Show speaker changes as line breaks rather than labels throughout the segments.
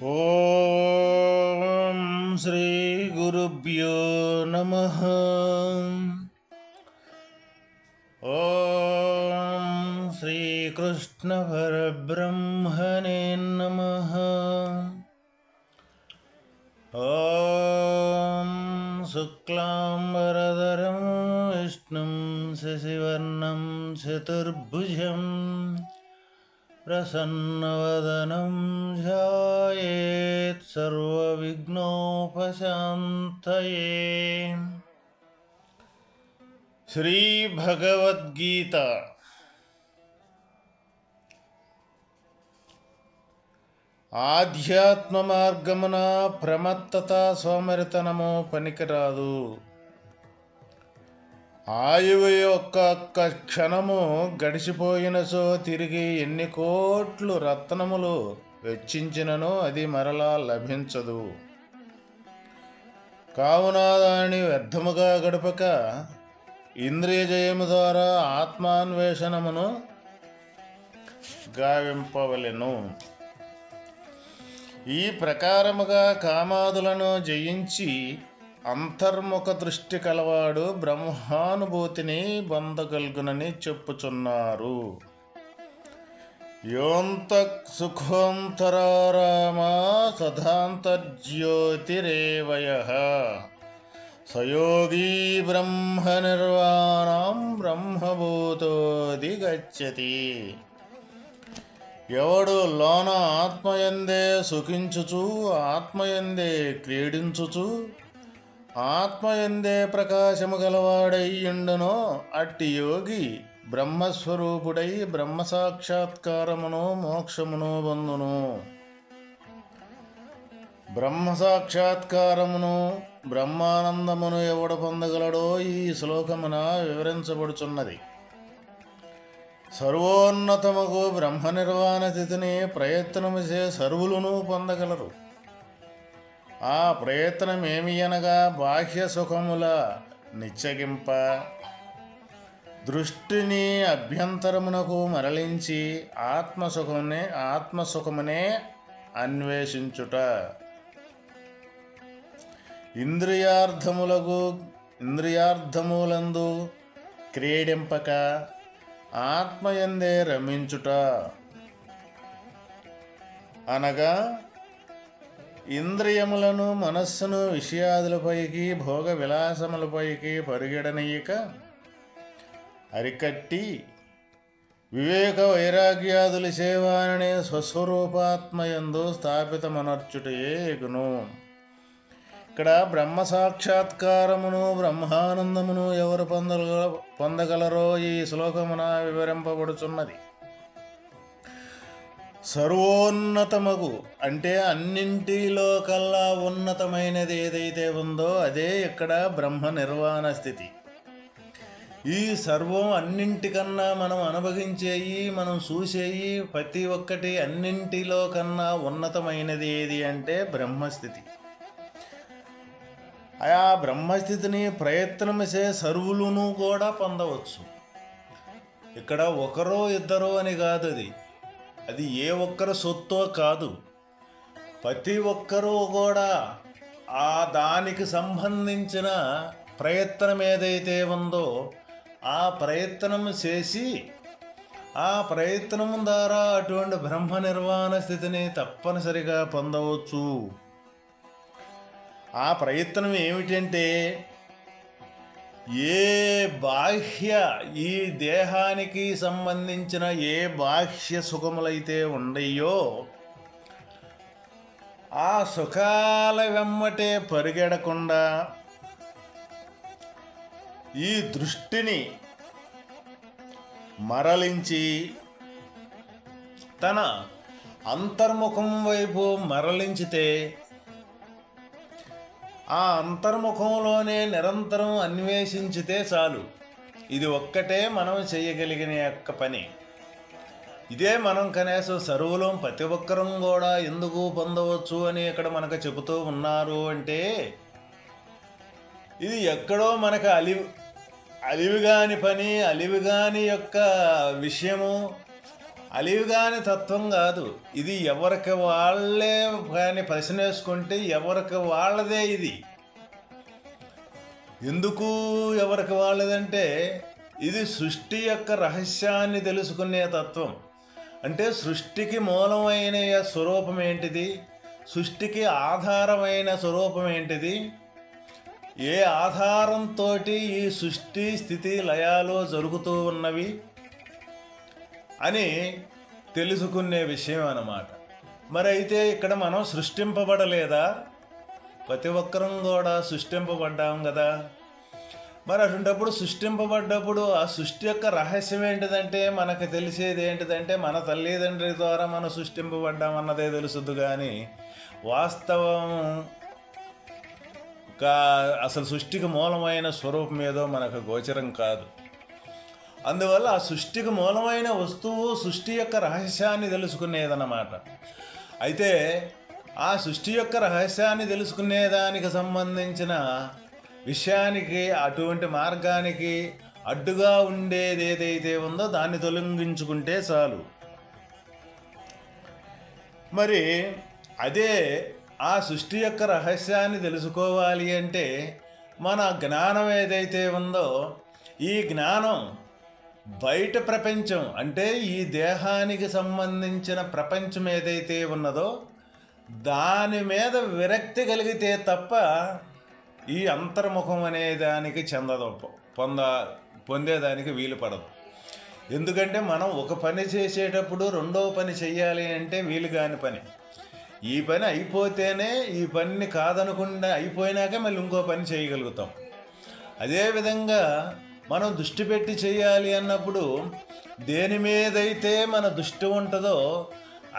ఓం శ్రీ గురుభ్యో నమః. ఓం శ్రీకృష్ణ పరబ్రహ్మణే నమః. ఓం శుక్లాంబరధరం విష్ణుం శశివర్ణం చతుర్భుజం ప్రసన్నవదనం ధ్యాయేత్ సర్వవిఘ్నోపశాంతయే. శ్రీ భగవద్గీత ఆధ్యాత్మ మార్గమున ప్రమత్తత సోమరితనము పనికిరాదు. ఆయువు యొక్క క్షణము గడిచిపోయినచో తిరిగి ఎన్ని కోట్లు రత్నములు వెచ్చించినను అది మరలా లభించదు. కావున దాని వ్యర్థముగా గడపక ఇంద్రియ జయము ద్వారా ఆత్మాన్వేషణమును గావింపవలెను. ఈ ప్రకారముగా కామాదులను జయించి అంతర్ముఖ దృష్టి కలవాడు బ్రహ్మానుభూతిని పొందగలుగునని చెప్పుచున్నారు. యోంత సుఖోంతరారామా సదాంతర్జ్యోతిరేవయః సయోగీ బ్రహ్మ నిర్వాణం బ్రహ్మభూతోది గచ్చతి. ఎవడు లోన ఆత్మయందే సుఖించుచు ఆత్మయందే క్రీడించుచు ఆత్మయందే ప్రకాశము గలవాడయ్యుండునో అట్టి యోగి బ్రహ్మస్వరూపుడై బ్రహ్మ సాక్షాత్కారమును మోక్షమును పొందును. బ్రహ్మ సాక్షాత్కారమును బ్రహ్మానందమును ఎవడు పొందగలడో ఈ శ్లోకమున వివరించబడుచున్నది. సర్వోన్నతముకు బ్రహ్మ నిర్వాణ స్థితిని ప్రయత్నముచే సర్వులను పొందగలరు. ఆ ప్రయత్నమేమి అనగా బాహ్య సుఖముల నిచ్చగింప దృష్టిని అభ్యంతరమునకు మరలించి ఆత్మసుఖమునే అన్వేషించుట. ఇంద్రియార్థములందు క్రీడింపక ఆత్మయందే రమించుట అనగా ఇంద్రియములను మనస్సును విషయాదులపైకి భోగ విలాసములపైకి పరిగెడనీయక అరికట్టి వివేక వైరాగ్యాదుల సేవాననే స్వస్వరూపాత్మయందు స్థాపితమనర్చుటయే ఎగును. ఇక్కడ బ్రహ్మ సాక్షాత్కారమును బ్రహ్మానందమును ఎవరు పొందగలరో ఈ శ్లోకమున వివరింపబడుచున్నది. సర్వోన్నతమగు అంటే అన్నింటిలో కల్లా ఉన్నతమైనది ఏదైతే ఉందో అదే ఇక్కడ బ్రహ్మ నిర్వాణ స్థితి. ఈ సర్వం అన్నింటికన్నా మనం అనుభవించేయి, మనం చూసేయి ప్రతి ఒక్కటి అన్నింటిలో కన్నా ఉన్నతమైనది ఏది అంటే బ్రహ్మస్థితి. ఆ బ్రహ్మస్థితిని ప్రయత్నమసే సర్వులను కూడా పొందవచ్చు. ఇక్కడ ఒకరో ఇద్దరో అని కాదు, అది ఏ ఒక్కరి సొత్తో కాదు. ప్రతి ఒక్కరూ కూడా ఆ దానికి సంబంధించిన ప్రయత్నం ఏదైతే ఉందో ఆ ప్రయత్నం చేసి ఆ ప్రయత్నం ద్వారా అటువంటి బ్రహ్మ నిర్వాణ స్థితిని తప్పనిసరిగా పొందవచ్చు. ఆ ప్రయత్నం ఏమిటంటే ఏ బాహ్య ఈ దేహానికి సంబంధించిన ఏ బాహ్య సుఖములైతే ఉండయో ఆ సుఖాల వెమ్మటే పరిగెడకుండా ఈ దృష్టిని మరలించి తన అంతర్ముఖం వైపు మరలించితే ఆ అంతర్ముఖంలోనే నిరంతరం అన్వేషించితే చాలు. ఇది ఒక్కటే మనం చేయగలిగిన యొక్క పని. ఇదే మనం కనీసం సర్వులం ప్రతి ఒక్కరం కూడా ఎందుకు పొందవచ్చు అని ఇక్కడ మనకు చెబుతూ ఉన్నారు అంటే ఇది ఎక్కడో మనకు అలివిగాని పని, అలివిగాని యొక్క విషయము, అలివిగాని తత్వం కాదు ఇది. ఎవరికి వాళ్ళే కానీ ప్రశ్న వేసుకుంటే ఎవరికి వాళ్ళదే ఇది. ఎందుకు ఎవరికి వాళ్ళదంటే ఇది సృష్టి యొక్క రహస్యాన్ని తెలుసుకునే తత్వం. అంటే సృష్టికి మూలమైన స్వరూపం ఏంటిది, సృష్టికి ఆధారమైన స్వరూపం ఏంటిది, ఏ ఆధారంతో ఈ సృష్టి స్థితి లయాలు జరుగుతూ ఉన్నవి అని తెలుసుకునే విషయం అన్నమాట. మరి అయితే ఇక్కడ మనం సృష్టింపబడలేదా? ప్రతి ఒక్కరం కూడా సృష్టింపబడ్డాం కదా. మరి అటువంటిప్పుడు సృష్టింపబడ్డప్పుడు ఆ సృష్టి యొక్క రహస్యం ఏంటిదంటే మనకు తెలిసేది ఏంటిదంటే మన తల్లిదండ్రుల ద్వారా మనం సృష్టింపబడ్డామన్నదే తెలుసుద్దు. కానీ వాస్తవం అసలు సృష్టికి మూలమైన స్వరూపం ఏదో మనకు గోచరం కాదు. అందువల్ల ఆ సృష్టికి మూలమైన వస్తువు సృష్టి యొక్క రహస్యాన్ని తెలుసుకునేదన్నమాట. అయితే ఆ సృష్టి యొక్క రహస్యాన్ని తెలుసుకునేదానికి సంబంధించిన విషయానికి, అటువంటి మార్గానికి అడ్డుగా ఉండేది ఏదైతే ఉందో దాన్ని తొలగించుకుంటే చాలు. మరి అదే ఆ సృష్టి యొక్క రహస్యాన్ని తెలుసుకోవాలి అంటే మన జ్ఞానం ఏదైతే ఉందో ఈ జ్ఞానం బయట ప్రపంచం అంటే ఈ దేహానికి సంబంధించిన ప్రపంచం ఏదైతే ఉన్నదో దాని మీద విరక్తి కలిగితే తప్ప ఈ అంతర్ముఖం అనే దానికి పొందేదానికి వీలు పడదు. ఎందుకంటే మనం ఒక పని చేసేటప్పుడు రెండో పని చెయ్యాలి అంటే వీలు కాని పని. ఈ పని అయిపోతేనే ఈ పనిని కాదనకుండా అయిపోయినాకే మళ్ళీ ఇంకో పని చేయగలుగుతాం. అదేవిధంగా మనం దృష్టి పెట్టి చేయాలి అన్నప్పుడు దేని మీదైతే మన దృష్టి ఉంటుందో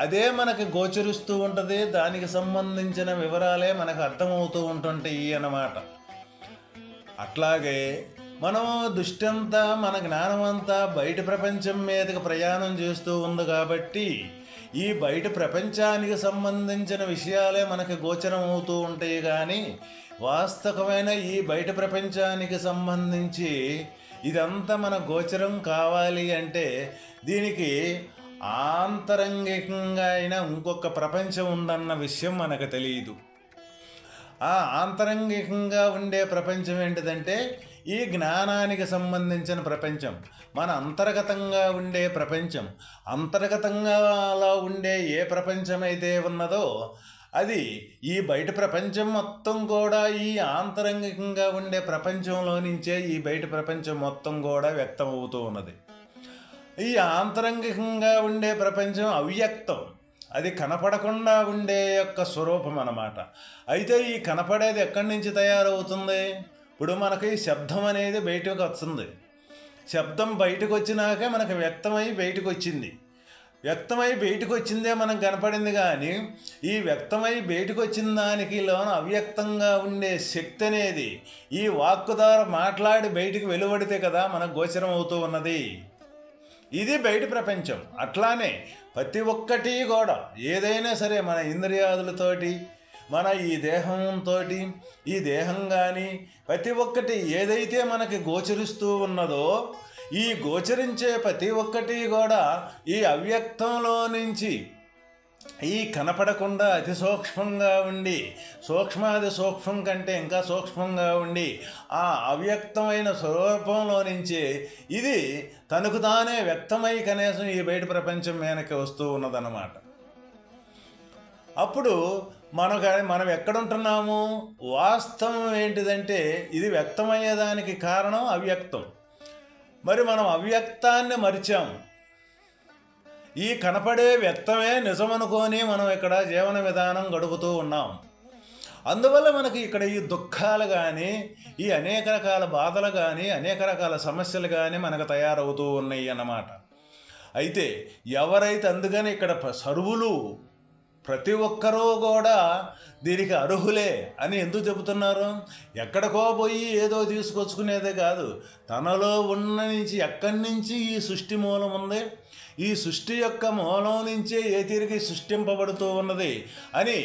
అదే మనకి గోచరిస్తూ ఉంటుంది. దానికి సంబంధించిన వివరాలే మనకు అర్థమవుతూ ఉంటుంటాయి అన్నమాట. అట్లాగే మనం దృష్టి అంతా మన జ్ఞానం అంతా బయట ప్రపంచం మీదకి ప్రయాణం చేస్తూ ఉంది కాబట్టి ఈ బయట ప్రపంచానికి సంబంధించిన విషయాలే మనకి గోచరం అవుతూ ఉంటాయి. కానీ వాస్తవమైన ఈ బయట ప్రపంచానికి సంబంధించి ఇదంతా మన గోచరం కావాలి అంటే దీనికి ఆంతరంగికంగా అయినా ఇంకొక ప్రపంచం ఉందన్న విషయం మనకు తెలియదు. ఆ ఆంతరంగికంగా ఉండే ప్రపంచం ఏంటిదంటే ఈ జ్ఞానానికి సంబంధించిన ప్రపంచం. మన అంతర్గతంగా ఉండే ప్రపంచం, అంతర్గతంగా ఉండే ఏ ప్రపంచం అయితే ఉన్నదో అది ఈ బయట ప్రపంచం మొత్తం కూడా ఈ ఆంతరంగికంగా ఉండే ప్రపంచంలో నుంచే ఈ బయట ప్రపంచం మొత్తం కూడా వ్యక్తం అవుతూ ఉన్నది. ఈ ఆంతరంగికంగా ఉండే ప్రపంచం అవ్యక్తం, అది కనపడకుండా ఉండే యొక్క స్వరూపం అన్నమాట. అయితే ఈ కనపడేది ఎక్కడి నుంచి తయారవుతుంది? ఇప్పుడు మనకి శబ్దం అనేది బయటకు వస్తుంది. శబ్దం బయటకు వచ్చినాకే మనకు వ్యక్తమై బయటకు వచ్చింది. వ్యక్తమై బయటకు వచ్చిందే మనకు కనపడింది. కానీ ఈ వ్యక్తమై బయటకు వచ్చిన దానికి లోన అవ్యక్తంగా ఉండే శక్తి అనేది ఈ వాక్కు ద్వారా మాట్లాడి బయటికి వెలువడితే కదా మనకు గోచరం అవుతూ ఉన్నది. ఇది బయట ప్రపంచం. అట్లానే ప్రతి ఒక్కటి కూడా ఏదైనా సరే మన ఇంద్రియాదులతోటి మన ఈ దేహంతో ఈ దేహం కానీ ప్రతి ఒక్కటి ఏదైతే మనకి గోచరిస్తూ ఉన్నదో ఈ గోచరించే ప్రతి ఒక్కటి కూడా ఈ అవ్యక్తంలో నుంచి ఈ కనపడకుండా అతి సూక్ష్మంగా ఉండి సూక్ష్మాది సూక్ష్మం కంటే ఇంకా సూక్ష్మంగా ఉండి ఆ అవ్యక్తమైన స్వరూపంలో నుంచి ఇది తనకు తానే వ్యక్తమై కనీసం ఈ బయట ప్రపంచం మీదకి వస్తూ ఉన్నదన్నమాట. అప్పుడు మనం ఎక్కడుంటున్నాము? వాస్తవం ఏంటిదంటే ఇది వ్యక్తమయ్యేదానికి కారణం అవ్యక్తం. మరి మనం అవ్యక్తాన్ని మరిచాము. ఈ కనపడే వ్యక్తమే నిజమనుకొని మనం ఇక్కడ జీవన విధానం గడుపుతూ ఉన్నాం. అందువల్ల మనకి ఇక్కడ ఈ దుఃఖాలు కానీ ఈ అనేక రకాల బాధలు కానీ అనేక రకాల సమస్యలు కానీ మనకు తయారవుతూ ఉన్నాయి అన్నమాట. అయితే ఎవరైతే అందుకని ఇక్కడ సర్వులు ప్రతి ఒక్కరూ కూడా దీనికి అర్హులే అని ఎందుకు చెబుతున్నారు? ఎక్కడికో పోయి ఏదో తీసుకొచ్చుకునేదే కాదు, తనలో ఉన్న నుంచి ఎక్కడి నుంచి ఈ సృష్టి మూలం ఉంది, ఈ సృష్టి యొక్క మూలం నుంచే ఏ తీరికి సృష్టింపబడుతూ ఉన్నది అని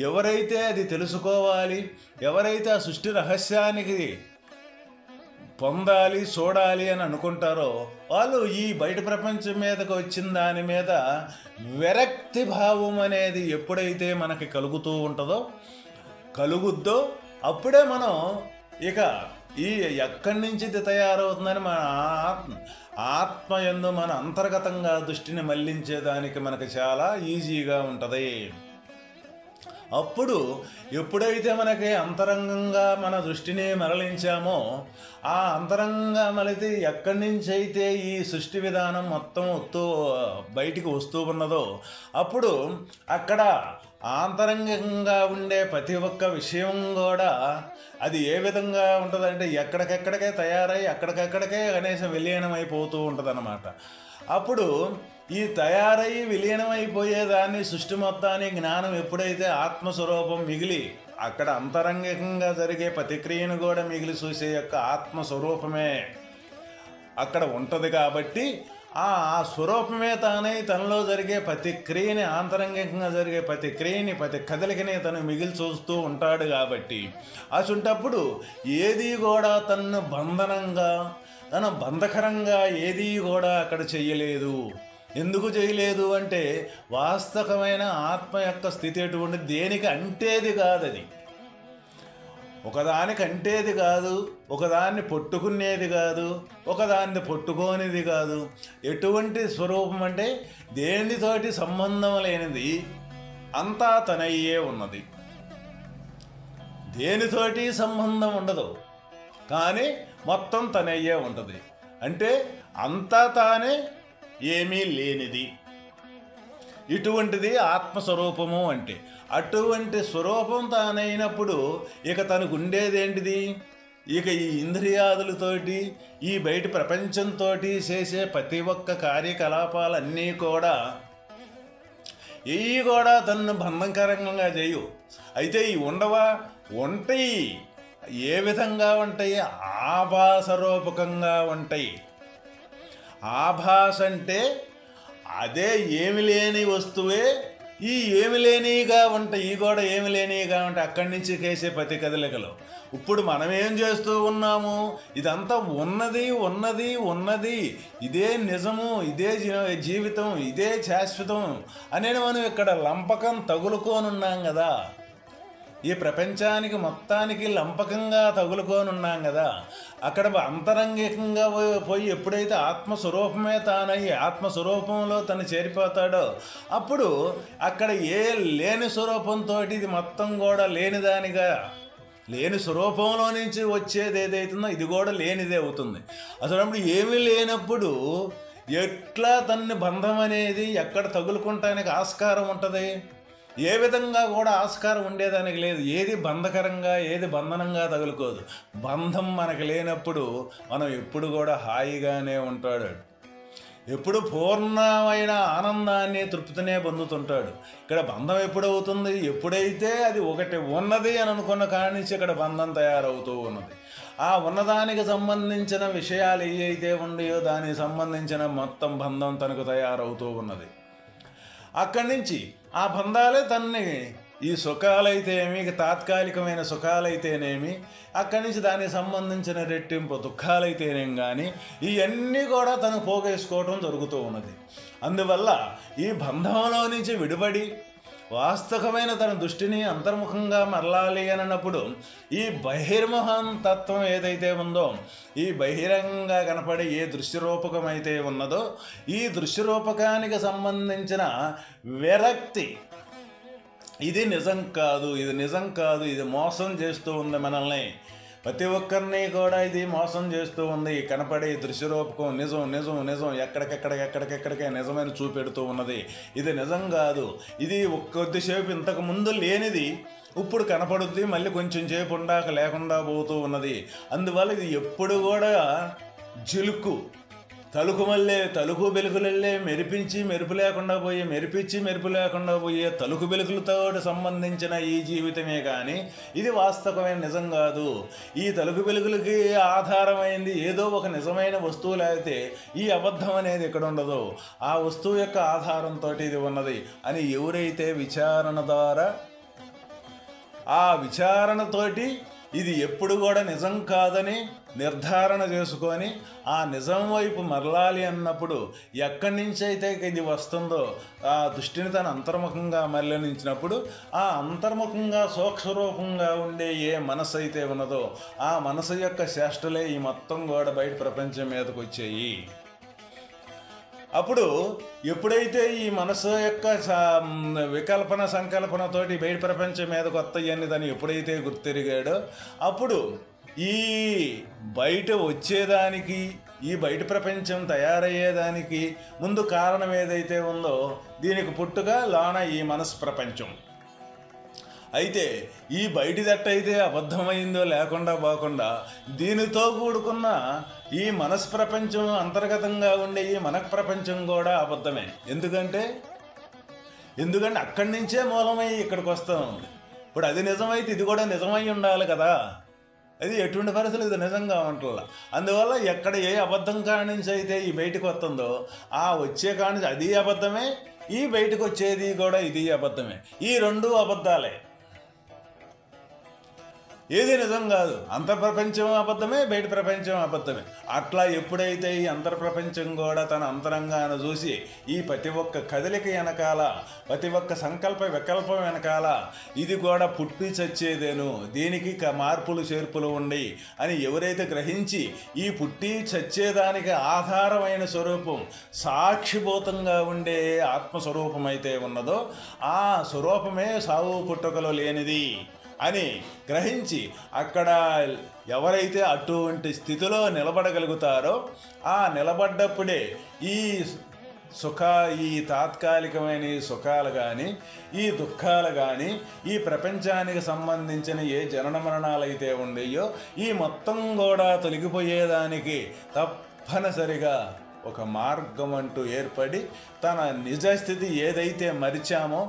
ఎవరైతే అది తెలుసుకోవాలి, ఎవరైతే ఆ సృష్టి రహస్యానికి పొందాలి చూడాలి అని అనుకుంటారో వాళ్ళు ఈ బయట ప్రపంచం మీదకి వచ్చిన దాని మీద విరక్తి భావం అనేది ఎప్పుడైతే మనకి కలుగుద్దో అప్పుడే మనం ఇక ఈ ఎక్కడి నుంచి ఇది తయారవుతుందని మన ఆత్మయందు మన అంతర్గతంగా దృష్టిని మళ్లించేదానికి మనకు చాలా ఈజీగా ఉంటుంది. అప్పుడు ఎప్పుడైతే మనకి అంతరంగంగా మన దృష్టిని మరలించామో ఆ అంతరంగంగా మళ్ళీ ఎక్కడి నుంచి అయితే ఈ సృష్టి విధానం మొత్తం బయటికి వస్తూ ఉన్నదో అప్పుడు అక్కడ ఆంతరంగంగా ఉండే ప్రతి ఒక్క విషయం కూడా అది ఏ విధంగా ఉంటుందంటే ఎక్కడికెక్కడికే తయారై అక్కడికక్కడికే కనీసం విలీనమైపోతూ ఉంటుంది అన్నమాట. అప్పుడు ఈ తయారై విలీనమైపోయేదాన్ని సృష్టి మొత్తాన్ని జ్ఞానం ఎప్పుడైతే ఆత్మస్వరూపం మిగిలి అక్కడ అంతరంగికంగా జరిగే ప్రతిక్రియను కూడా మిగిలి చూసే యొక్క ఆత్మస్వరూపమే అక్కడ ఉంటుంది. కాబట్టి ఆ స్వరూపమే తానై తనలో జరిగే ప్రతి క్రియని ఆంతరంగికంగా జరిగే ప్రతి క్రియని ప్రతి కదలికని తను మిగిలి చూస్తూ ఉంటాడు. కాబట్టి అసుంటప్పుడు ఏది కూడా తను బంధకరంగా ఏది కూడా అక్కడ చెయ్యలేదు. ఎందుకు చేయలేదు అంటే వాస్తవమైన ఆత్మ యొక్క స్థితి ఎటువంటి దేనికి అంటేది కాదు, అది ఒకదానికి అంటేది కాదు, ఒకదాన్ని పట్టుకునేది కాదు, ఒకదాన్ని పట్టుకోనిది కాదు. ఎటువంటి స్వరూపం అంటే దేనితోటి సంబంధం లేనిది, అంతా తనయ్యే ఉన్నది. దేనితోటి సంబంధం ఉండదు కానీ మొత్తం తనయ్యే ఉంటుంది. అంటే అంతా తానే ఏమీ లేనిది. ఇటువంటిది ఆత్మస్వరూపము అంటే. అటువంటి స్వరూపం తానైనప్పుడు ఇక తనకు ఉండేదేంటిది? ఇక ఈ ఇంద్రియాదులతోటి ఈ బయట ప్రపంచంతో చేసే ప్రతి ఒక్క కార్యకలాపాలన్నీ కూడా ఇవి కూడా తనను బంధకరంగా చేయు. అయితే ఈ ఉంటాయి. ఏ విధంగా ఉంటాయి? ఆభాస రూపకంగా ఉంటాయి. ఆభాస అంటే అదే ఏమి లేని వస్తువే ఈ ఏమి లేనిగా ఉంటాయి. ఈ కూడా ఏమి లేనిగా ఉంటాయి. అక్కడి నుంచి కేసే ప్రతి కదలికలు. ఇప్పుడు మనం ఏం చేస్తూ ఉన్నాము? ఇదంతా ఉన్నది ఇదే నిజము, ఇదే జీవితం, ఇదే శాశ్వతం అనేది మనం ఇక్కడ లంపకం తగులుకోనున్నాం కదా. ఈ ప్రపంచానికి మొత్తానికి లంపకంగా తగులుకోనున్నాం కదా. అక్కడ అంతరంగికంగా పోయి ఎప్పుడైతే ఆత్మస్వరూపమే తానయ్యి ఆత్మస్వరూపంలో తను చేరిపోతాడో అప్పుడు అక్కడ ఏ లేని స్వరూపంతో ఇది మొత్తం కూడా లేనిదానిగా, లేని స్వరూపంలో నుంచి వచ్చేది ఏదైతుందో ఇది కూడా లేనిదే అవుతుంది. అసలు ఏమీ లేనప్పుడు ఎట్లా తన్ని బంధం అనేది ఎక్కడ తగులుకుంటానికి ఆస్కారం ఉంటుంది? ఏ విధంగా కూడా ఆస్కారం ఉండేదానికి లేదు. ఏది బంధకరంగా ఏది బంధనంగా తగులుకోదు. బంధం మనకు లేనప్పుడు మనం ఎప్పుడు కూడా హాయిగానే ఉంటాడు. ఎప్పుడు పూర్ణమైన ఆనందాన్ని తృప్తినే పొందుతుంటాడు. ఇక్కడ బంధం ఎప్పుడవుతుంది? ఎప్పుడైతే అది ఒకటి ఉన్నది అని అనుకున్న కాడి నుంచి ఇక్కడ బంధం తయారవుతూ ఉన్నది. ఆ ఉన్నదానికి సంబంధించిన విషయాలు ఏవైతే ఉన్నాయో దానికి సంబంధించిన మొత్తం బంధం తనకు తయారవుతూ ఉన్నది. అక్కడి నుంచి ఆ బంధాలే తన్ని ఈ సుఖాలైతేనేమి, తాత్కాలికమైన సుఖాలైతేనేమి, అక్కడి నుంచి దానికి సంబంధించిన రెట్టింపు దుఃఖాలైతేనేమి కానీ ఇవన్నీ కూడా తను పోగేసుకోవటం జరుగుతూ ఉన్నది. అందువల్ల ఈ బంధంలో నుంచి విడిపడి వాస్తవమైన తన దృష్టిని అంతర్ముఖంగా మరలాలి అన్నప్పుడు ఈ బహిర్ముఖం తత్వం ఏదైతే ఉందో, ఈ బహిరంగంగా కనపడే ఏ దృశ్యరూపకమైతే ఉన్నదో ఈ దృశ్యరూపకానికి సంబంధించిన విరక్తి, ఇది నిజం కాదు, ఇది మోసం చేస్తూ ఉంది మనల్ని, ప్రతి ఒక్కరిని కూడా ఇది మోసం చేస్తూ ఉంది. కనపడే దృశ్యరూపకం నిజం ఎక్కడికెక్కడికే నిజమైన చూపెడుతూ ఉన్నది. ఇది నిజం కాదు. ఇది కొద్దిసేపు ఇంతకు ముందు లేనిది ఇప్పుడు కనపడుద్ది, మళ్ళీ కొంచెం సేపు ఉండాక లేకుండా పోతూ ఉన్నది. అందువల్ల ఇది ఎప్పుడు కూడా తలుకు వెలుగులల్లే మెరుపు లేకుండా పోయే తలుకు వెలుగులతో సంబంధించిన ఈ జీవితమే కానీ ఇది వాస్తవమైన నిజం కాదు. ఈ తలుకు వెలుగులకి ఆధారమైంది ఏదో ఒక నిజమైన వస్తువు లేకపోతే ఈ అబద్ధం అనేది ఎక్కడ ఉండదు. ఆ వస్తువు యొక్క ఆధారంతో ఇది ఉన్నది అని ఎవరైతే విచారణ ద్వారా ఆ విచారణతోటి ఇది ఎప్పుడు కూడా నిజం కాదని నిర్ధారణ చేసుకొని ఆ నిజం వైపు మరలాలి అన్నప్పుడు ఎక్కడి నుంచి అయితే ఇది వస్తుందో ఆ దృష్టిని తన అంతర్ముఖంగా మరలించినప్పుడు ఆ అంతర్ముఖంగా సూక్ష్మరూపంగా ఉండే ఏ మనసు అయితే ఉన్నదో ఆ మనసు యొక్క చేష్టలే ఈ మొత్తం కూడా బయట ప్రపంచం మీదకి వచ్చాయి. అప్పుడు ఎప్పుడైతే ఈ మనసు యొక్క వికల్పన సంకల్పనతోటి బయట ప్రపంచం మీద కొత్తయన్ని తను ఎప్పుడైతే గుర్తెరిగాడో అప్పుడు ఈ బయట వచ్చేదానికి ఈ బయట ప్రపంచం తయారయ్యేదానికి ముందు కారణం ఏదైతే ఉందో దీనికి పుట్టుగా లోన ఈ మనసు ప్రపంచం. అయితే ఈ బయటిదట్టయితే అబద్ధమైందో లేకుండా పోకుండా దీనితో కూడుకున్న ఈ మనసు ప్రపంచం అంతర్గతంగా ఉండే ఈ మనకు ప్రపంచం కూడా అబద్ధమే. ఎందుకంటే అక్కడి నుంచే మూలమై ఇక్కడికి వస్తాం. ఇప్పుడు అది నిజమైతే ఇది కూడా నిజమై ఉండాలి కదా. అది ఎటువంటి పరిస్థితులు ఇది నిజంగా ఉంటుందా. అందువల్ల ఎక్కడ ఏ అబద్ధం కాడి నుంచి అయితే ఈ బయటకు వస్తుందో ఆ వచ్చే కాడి నుంచి అది అబద్ధమే, ఈ బయటకు వచ్చేది కూడా ఇది అబద్ధమే. ఈ రెండు అబద్ధాలే, ఏది నిజం కాదు. అంతర్ప్రపంచం అబద్ధమే, బయట ప్రపంచం అబద్ధమే. అట్లా ఎప్పుడైతే ఈ అంతర్ప్రపంచం కూడా తన అంతరంగాన చూసి ఈ ప్రతి ఒక్క కదలిక వెనకాల, ప్రతి ఒక్క సంకల్ప వికల్పం వెనకాల ఇది కూడా పుట్టి చచ్చేదేను, దీనికి మార్పులు చేర్పులు ఉండి అని ఎవరైతే గ్రహించి ఈ పుట్టి చచ్చేదానికి ఆధారమైన స్వరూపం సాక్షిభూతంగా ఉండే ఆత్మస్వరూపం అయితే ఉన్నదో ఆ స్వరూపమే సావు పుట్టుకలో లేనిది అని గ్రహించి అక్కడ ఎవరైతే అటువంటి స్థితిలో నిలబడగలుగుతారో ఆ నిలబడ్డప్పుడే ఈ తాత్కాలికమైన సుఖాలు కానీ ఈ దుఃఖాలు కానీ ఈ ప్రపంచానికి సంబంధించిన ఏ జనన మరణాలు అయితే ఉన్నాయో ఈ మొత్తం కూడా తొలగిపోయేదానికి తప్పనిసరిగా ఒక మార్గం అంటూ ఏర్పడి తన నిజస్థితి ఏదైతే మరిచామో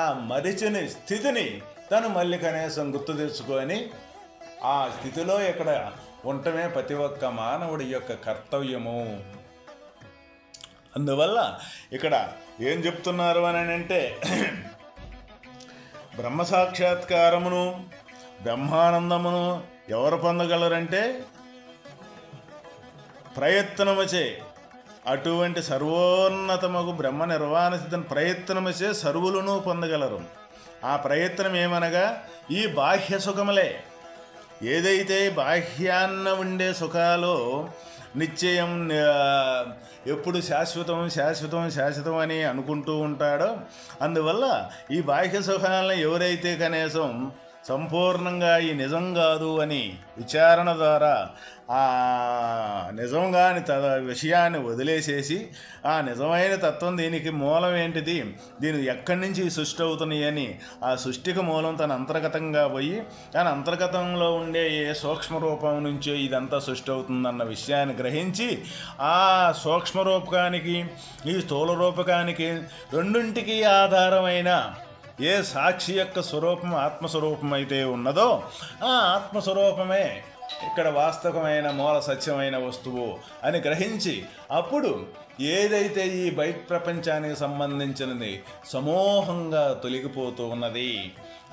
ఆ మరిచిన స్థితిని తను మళ్ళీ కనీసం గుర్తు తెచ్చుకొని ఆ స్థితిలో ఇక్కడ ఉండటమే ప్రతి ఒక్క మానవుడి యొక్క కర్తవ్యము. అందువల్ల ఇక్కడ ఏం చెప్తున్నారు అని అంటే బ్రహ్మ సాక్షాత్కారమును బ్రహ్మానందమును ఎవరు పొందగలరంటే ప్రయత్నముచే అటువంటి సర్వోన్నతమగు బ్రహ్మ నిర్వాణ స్థితిని ప్రయత్నముచే సర్వులను పొందగలరు. ఆ ప్రయత్నం ఏమనగా ఈ బాహ్య సుఖములే. ఏదైతే బాహ్యాన్న ఉండే సుఖాలు నిశ్చయం ఎప్పుడు శాశ్వతం అని అనుకుంటూ ఉంటాడో అందువల్ల ఈ బాహ్య సుఖాలను ఎవరైతే కనీసం సంపూర్ణంగా ఈ నిజం కాదు అని విచారణ ద్వారా ఆ నిజంగాని విషయాన్ని వదిలేసేసి ఆ నిజమైన తత్వం దీనికి మూలం ఏంటిది, దీని ఎక్కడి నుంచి సృష్టి అవుతున్నాయి అని ఆ సృష్టికి మూలం తన అంతర్గతంగా పోయి తన అంతర్గతంలో ఉండే ఏ సూక్ష్మ రూపం నుంచో ఇదంతా సృష్టి అవుతుందన్న విషయాన్ని గ్రహించి ఆ సూక్ష్మ రూపకానికి ఈ స్థూల రూపకానికి రెండింటికి ఆధారమైన ఏ సాక్షి యొక్క స్వరూపం ఆత్మస్వరూపం అయితే ఉన్నదో ఆ ఆత్మస్వరూపమే ఇక్కడ వాస్తవమైన మూల సత్యమైన వస్తువు అని గ్రహించి అప్పుడు ఏదైతే ఈ బయట ప్రపంచానికి సంబంధించినది సమూహంగా తొలగిపోతూ ఉన్నది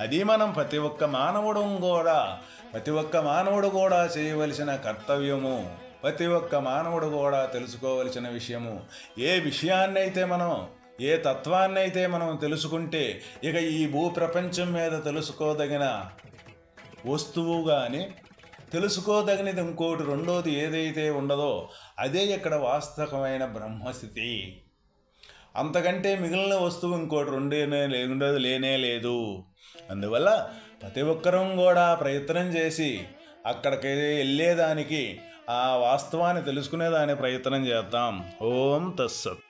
అది మనం ప్రతి ఒక్క మానవుడు కూడా చేయవలసిన కర్తవ్యము, ప్రతి ఒక్క మానవుడు కూడా తెలుసుకోవలసిన విషయము. ఏ విషయాన్నైతే మనం ఏ తత్వాన్నైతే మనం తెలుసుకుంటే ఇక ఈ భూప్రపంచం మీద తెలుసుకోదగిన వస్తువు కానీ తెలుసుకోదగినది ఇంకోటి రెండోది ఏదైతే ఉండదో అదే ఇక్కడ వాస్తవమైన బ్రహ్మస్థితి. అంతకంటే మిగిలిన వస్తువు ఇంకోటి ఉండదు లేనే లేదు. అందువల్ల ప్రతి ఒక్కరం కూడా ప్రయత్నం చేసి అక్కడికి వెళ్ళేదానికి ఆ వాస్తవాన్ని తెలుసుకునేదాని ప్రయత్నం చేద్దాం. ఓం తస్సత్.